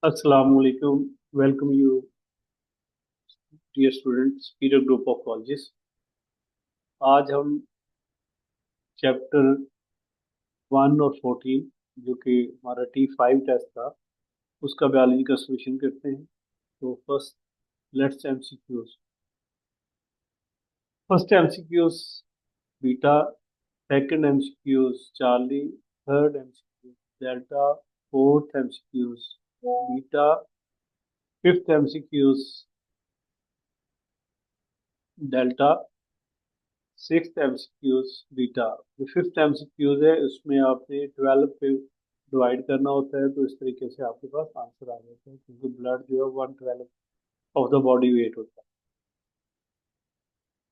Assalamu alaikum. Welcome you, dear students, Superior Group of Colleges. आज हम chapter 1 और 14 जो कि हमारा T5 टेस्ट था उसका बायोलॉजी का सोल्यूशन करते हैं। तो first let's MCQs. First MCQs beta, second MCQs Charlie, third MCQs delta, fourth MCQs beta, fifth MCQs delta, six MCQs beta. जो फिफ्थ एमसीक्यूज है उसमें आपने 12 पे डिवाइड करना होता है, तो इस तरीके से आपके पास आंसर आ जाता है क्योंकि ब्लड जो है 1/12 ऑफ द बॉडी वेट होता है।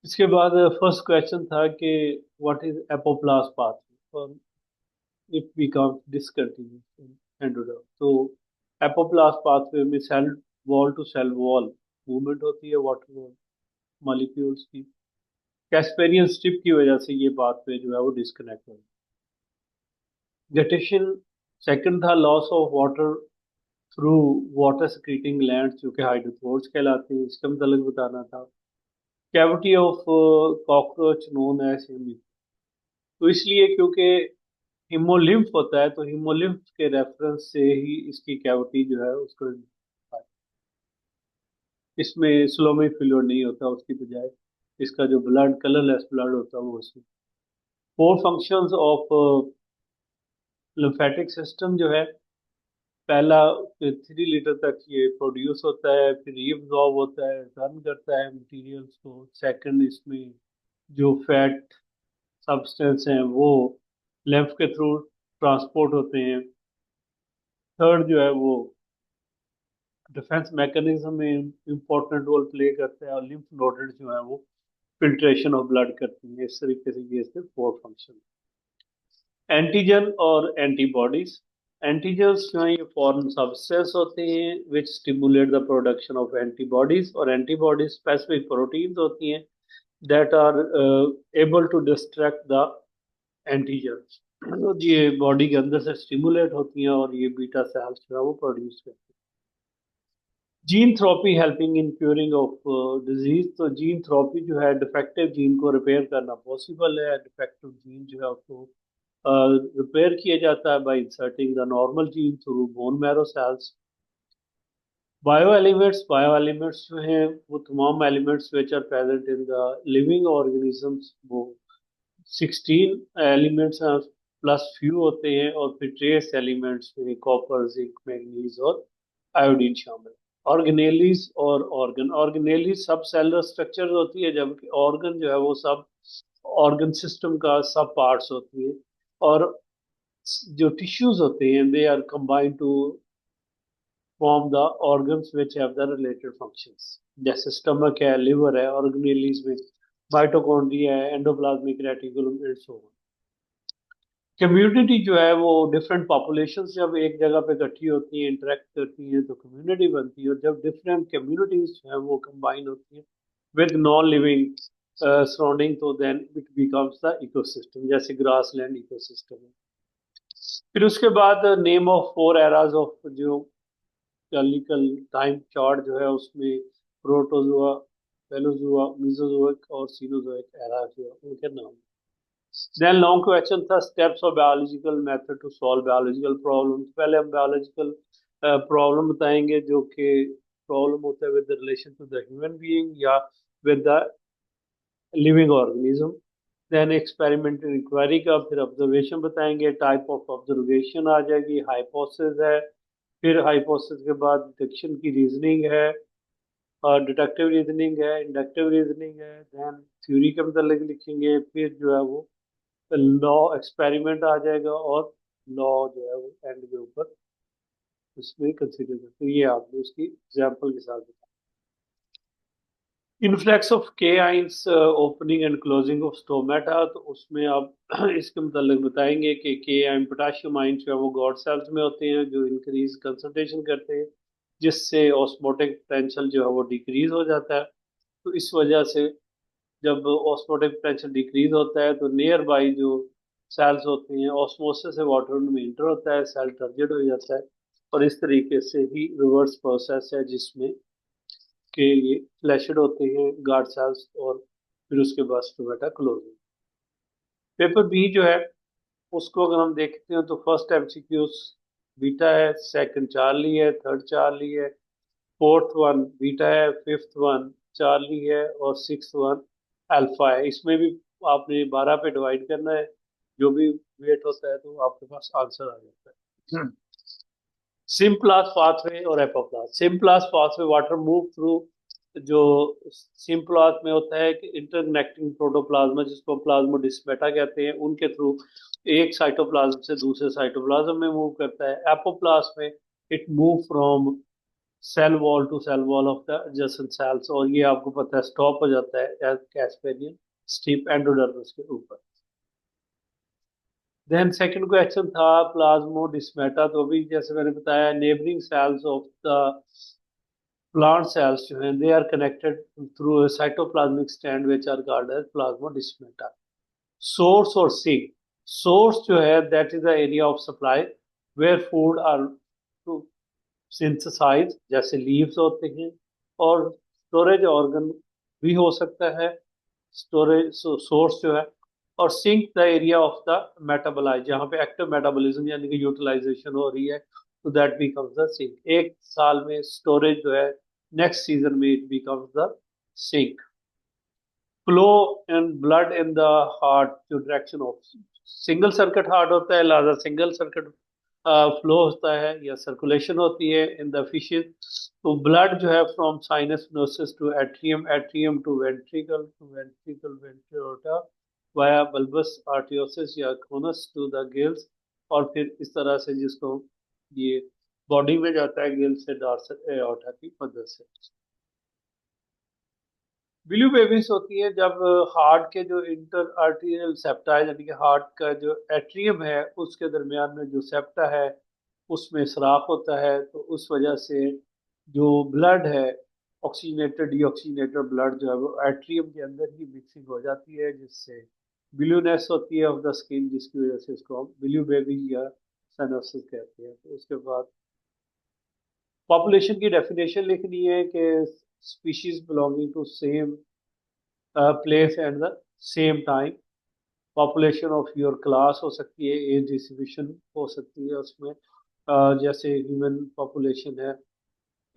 इसके बाद फर्स्ट क्वेश्चन था कि व्हाट इज एपोप्लास्ट पाथवे और it becomes discontinuous in endoderm. तो एपोप्लास्ट पाथवे में cell wall to cell wall movement होती है वाटर मॉलिक्यूल्स की। कैस्पेरियन स्ट्रिप की वजह से ये पाथवे जो है वो डिस्कनेक्ट हो जाता है। गटेशन सेकंड था loss of water through water secreting glands जो कि हाइड्रोथोर्स कहलाते हैं, इसका मतलब बताना था। Cavity of cockroach known as हिमी, तो इसलिए क्योंकि हिमोलिम्फ होता है तो हिमोलिम्फ के रेफरेंस से ही इसकी कैविटी जो है उसको, इसमें स्लोमी फ्लूइड नहीं होता, उसकी बजाय इसका जो ब्लड कलरलेस ब्लड होता है वो उसमें। Four functions of lymphatic system जो है, पहला 3 लीटर तक ये प्रोड्यूस होता है, फिर रीअब्सॉर्ब होता है, टर्न करता है मटेरियल्स को। सेकंड, इसमें जो फैट सब्सटेंस हैं वो lymph के थ्रू ट्रांसपोर्ट होते हैं। थर्ड जो है वो डिफेंस मैकेनिज्म में इंपॉर्टेंट रोल प्ले करता है, और लिम्फ नोडेड जो है वो फिल्ट्रेशन ऑफ ब्लड करती है। इस तरीके से ये इसके फोर फंक्शन। एंटीजन और एंटीबॉडीज। एंटीजन्स जो है ये फॉरेन सब्सटेंस होते हैं which stimulate the production of antibodies, और एंटीबॉडीज स्पेसिफिक प्रोटीन्स होती हैं that are able to distract the antigens. तो ये बॉडी के अंदर से स्टिमुलेट होती हैं और ये बीटा सेल्स जो है वो प्रोड्यूस करती हैं। Gene therapy helping in curing of disease. तो जीन थेरेपी जो है डिफेक्टिव जीन को रिपेयर करना पॉसिबल है। डिफेक्टिव जीन जो है उसको रिपेयर किया जाता है by inserting the normal gene through bone marrow cells. Bio elements जो हैं वो तमाम elements which are present in the living organisms, वो 16 एलिमेंट्स हैं प्लस फ्यू होते हैं, और फिर ट्रेस एलिमेंट्स में कॉपर, जिंक, मैग्नीज और आयोडीन शामिल। ऑर्गेनेलीज और ऑर्गन। ऑर्गेनेलीज सब सेलुलर स्ट्रक्चर होती है, जबकि ऑर्गन जो है वो सब ऑर्गन सिस्टम का सब पार्ट्स होती है। और जो टिश्यूज होते हैं they are combined to form the organs which have the related functions. जैसे स्टमक है, लिवर है, ऑर्गेनेलीज में माइटोकॉन्ड्रिया है, endoplasmic reticulum and so on. Community जो है वो डिफरेंट पॉपुलेशन जब एक जगह पे इकट्ठी होती हैं, इंटरेक्ट करती हैं, तो कम्युनिटी बनती है। और जब डिफरेंट कम्युनिटीज जो है वो कंबाइन होती हैं विद नॉन लिविंग सराउंडिंग, तो then it becomes the ecosystem, जैसे ग्रास लैंड इकोसिस्टम है। फिर उसके बाद name of four eras of जो कैलिकल टाइम चार्ट जो है उसमें प्रोटोजोआ, पेलोजोआ, मीसोजोइक और सीनोजोइक एरा जो है उनके नाम। देन लॉन्ग क्वेश्चन था steps of biological method to solve biological problem. पहले हम बायोलॉजिकल प्रॉब्लम बताएंगे जो कि प्रॉब्लम होता है with relation to the human being या with the living organism. Then experimental inquiry का, फिर ऑब्जर्वेशन बताएंगे, टाइप ऑफ ऑब्जर्वेशन आ जाएगी, हाइपोथेसिस है, फिर हाइपोथेसिस के बाद डिडक्शन की रीजनिंग है, और डिडक्टिव रीजनिंग है, इंडक्टिव रीजनिंग है। देन थ्योरी के मतलब लिखेंगे, फिर जो है वो लॉ एक्सपेरिमेंट आ जाएगा, और लॉ जो है वो एंड के ऊपर उसमें कंसिडर करते हैं। ये आपने उसकी एग्जाम्पल के साथ बताया। इन्फ्लक्स ऑफ के ions opening and closing of stomata, तो उसमें आप इसके मतलब बताएंगे कि के आइन पोटाशियम आइंस जो है वो गॉड सेल्स में होते हैं जो इंक्रीज कंसंट्रेशन करते हैं, जिससे ऑस्मोटिक पोटेंशियल जो है वो डिक्रीज हो जाता है। तो इस वजह से जब ऑस्मोटिक पोटेंशियल डिक्रीज होता है तो नियर बाई जो सेल्स होते हैं ऑस्मोसिस से वाटर उनमें इंटर होता है, सेल टर्गेट हो जाता है। और इस तरीके से ही रिवर्स प्रोसेस है जिसमें कि ये फ्लैशड होते हैं गार्ड सेल्स और फिर उसके बाद स्टोमेटा क्लोज होता है। पेपर बी जो है उसको अगर हम देखते हैं तो फर्स्ट एमसीक्यू बीटा है, सेकंड चार्ली है, थर्ड चार्ली है, फोर्थ वन बीटा है, फिफ्थ वन चार्ली है और सिक्स वन अल्फा है। इसमें भी आपने 12 पे डिवाइड करना है, जो भी वेट होता है तो आपके पास आंसर आ जाता है। सिम्प्लास पाथवे और एपोप्लास। सिम्प्लास पाथवे वाटर मूव थ्रू, जो सिम्प्लास में होता है कि इंटरकनेक्टिंग प्रोटोप्लाज्मा जिसको प्लाज्मोडिस्मेटा कहते हैं उनके थ्रू एक साइटोप्लाज्म से दूसरे साइटोप्लाज्म में मूव करता है। एपोप्लास में it move from cell wall to cell wall of the adjacent cells, और ये आपको पता है स्टॉप हो जाता है कैस्पेरियन स्टिप एंडोडर्मिस के ऊपर। देन सेकंड क्वेश्चन था प्लाज्मोडिस्मेटा, तो अभी जैसे मैंने बताया neighbouring cells of the plant cells जो हैं they are connected through a cytoplasmic stand which are called as plasmodesmata. Source और सिंक। सोर्स जो है that is the area of supply where food are to synthesise, जैसे leaves होते हैं, और storage organ भी हो सकता है स्टोरेज सोर्स जो है। और sink the area of the metabolise, जहाँ पे एक्टिव मेटाबॉलिज्म यानी कि यूटिलाइजेशन हो रही है, तो दैट बिकम्स द सिंक। एक साल में स्टोरेज जो है नेक्स्ट सीजन में it becomes the sink. Flow in blood in the heart, जो direction of single circuit heart होता है, लिहाजा सिंगल सर्किट फ्लो होता है या सर्कुलेशन होती है इन द फिशेज। तो ब्लड जो है from sinus venosus to atrium, atrium to ventricle, to ventricle ventral aorta via bulbus arteriosus या कोनस टू द गिल्स, और फिर इस तरह से जिसको ये बॉडी में जाता है गिल से डॉर्सल एओर्टा की मदद से। बिल्यू बेबीज होती है जब हार्ट के जो इंटर आर्टीरियल सेप्टा है, यानी कि हार्ट का जो एट्रियम है उसके दरमियान में जो सेप्टा है उसमें सराख होता है, तो उस वजह से जो ब्लड है ऑक्सीजनेटेड डीऑक्सीजनेटेड ब्लड जो है वो एट्रियम के अंदर ही मिक्सिंग हो जाती है, जिससे बिल्यूनेस होती है ऑफ द स्किन, जिसकी वजह से इसको हम बिल्यू बेबी या साइनोसिस कहते हैं। तो उसके बाद पॉपुलेशन की डेफिनेशन लिखनी है कि species belonging to same place and the same time. Population of your class हो सकती है, एज डिस्ट्रीब्यूशन हो सकती है उसमें, जैसे ह्यूमन पॉपुलेशन है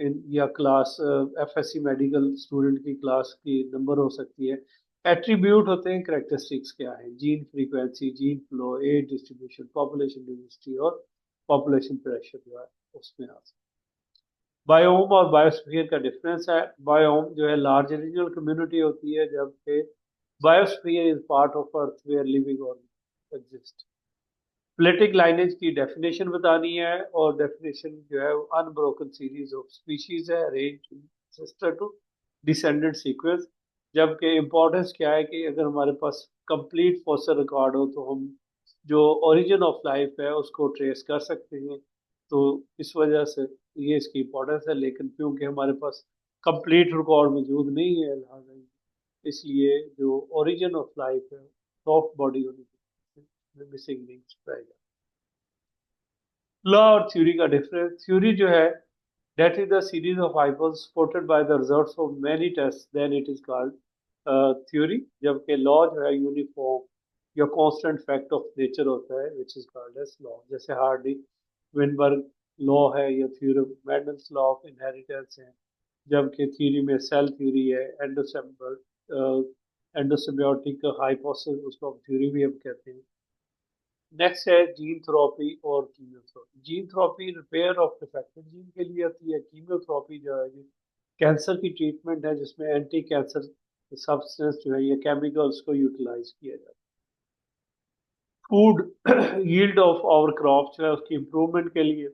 in your class FSc medical student की क्लास की नंबर हो सकती है। एट्रीब्यूट होते हैं करेक्टरिस्टिक्स क्या है, gene frequency, gene flow, age distribution, population density और पॉपुलेशन प्रेशर जो है उसमें आ सकता है। बायोम और बायोस्फीयर का डिफरेंस है। बायोम जो है लार्ज रीजनल कम्युनिटी होती है, जबकि biosphere is part of earth where living और एग्जिस्ट। प्लेटिक लाइनेज की डेफिनेशन बतानी है, और डेफिनेशन जो है अनब्रोकन सीरीज ऑफ स्पीशीज है arrange sister to descendant sequence. जबकि इम्पोर्टेंस क्या है कि अगर हमारे पास कंप्लीट फॉसिल रिकॉर्ड हो तो हम जो ओरिजिन ऑफ लाइफ है उसको ट्रेस कर सकते हैं, तो इस वजह से ये इसकी इम्पोर्टेंस है। लेकिन क्योंकि हमारे पास कंप्लीट रिकॉर्ड मौजूद नहीं है, लिहाजा इसलिए जो ओरिजिन ऑफ लाइफ है सॉफ्ट बॉडी होने की मिसिंग लिंक्स पाए जाते हैं। लॉ और थ्योरी का डिफरेंस। थ्योरी जो है that is the series of hypotheses supported by the results of many tests, then it is called theory। जबकि लॉ जो है यूनिफॉर्म या कांस्टेंट फैक्ट ऑफ नेचर होता है which is called as law, जैसे Hardy Weinberg law है या theorem Mendel's law of inheritance है। जबकि थ्योरी में सेल थ्योरी है, एंडोसिम्बियोटिक हाइपोथेसिस उसको हम थ्योरी भी हम कहते हैं। नेक्स्ट है जीन थेरेपी और chemotherapy. Gene therapy repair of defected gene के लिए होती है। कीमोथेरेपी जो है ये कैंसर की ट्रीटमेंट है जिसमें एंटी कैंसर सब्सटेंस जो है ये केमिकल्स को यूटिलाइज किया जाता है। Food yield of our crop जो है उसकी इम्प्रूवमेंट के लिए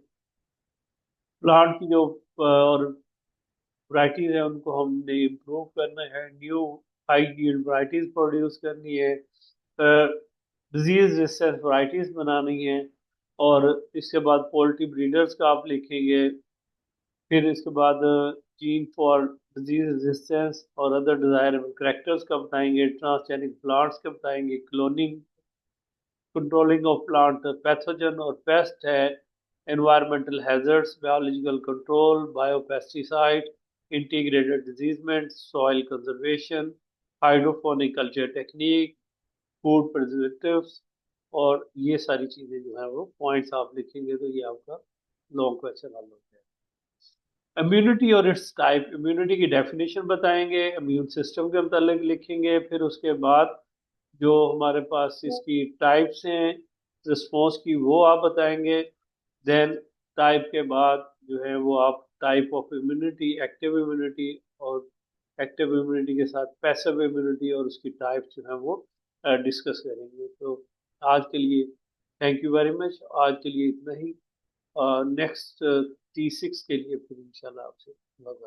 प्लांट की जो और वराइटीज है उनको हमने इम्प्रूव करना है, new high yield varieties produce करनी है, डिजीज रेजिस्टेंट वराइटीज बनानी है। और इसके बाद पोल्ट्री ब्रीडर्स का आप लिखेंगे। फिर इसके बाद जीन फॉर डिजीज रेजिस्टेंस और अदर डिजायरेबल करेक्टर्स का बताएंगे, ट्रांसजेनिक प्लांट्स का बताएंगे, cloning, controlling of plant pathogen और पेस्ट है, environmental hazards, biological control, biopesticide, integrated disease management, soil conservation, hydroponic culture technique, food preservatives, और ये सारी चीजें जो है वो पॉइंट्स आप लिखेंगे तो ये आपका लॉन्ग क्वेश्चन हल हो जाएगा। इम्यूनिटी और इट्स टाइप, इम्यूनिटी की डेफिनेशन बताएंगे, इम्यून सिस्टम के मतलब लिखेंगे, फिर उसके बाद जो हमारे पास इसकी टाइप्स हैं रिस्पॉन्स की वो आप बताएंगे। देन टाइप के बाद जो है वो आप type of immunity, active immunity, और एक्टिव इम्यूनिटी के साथ पैसिव इम्यूनिटी और उसकी टाइप जो है वो डिस्कस करेंगे। तो आज के लिए थैंक यू वेरी मच, आज के लिए इतना ही। नेक्स्ट T6 के लिए फिर इंशाल्लाह आपसे मुलाकात।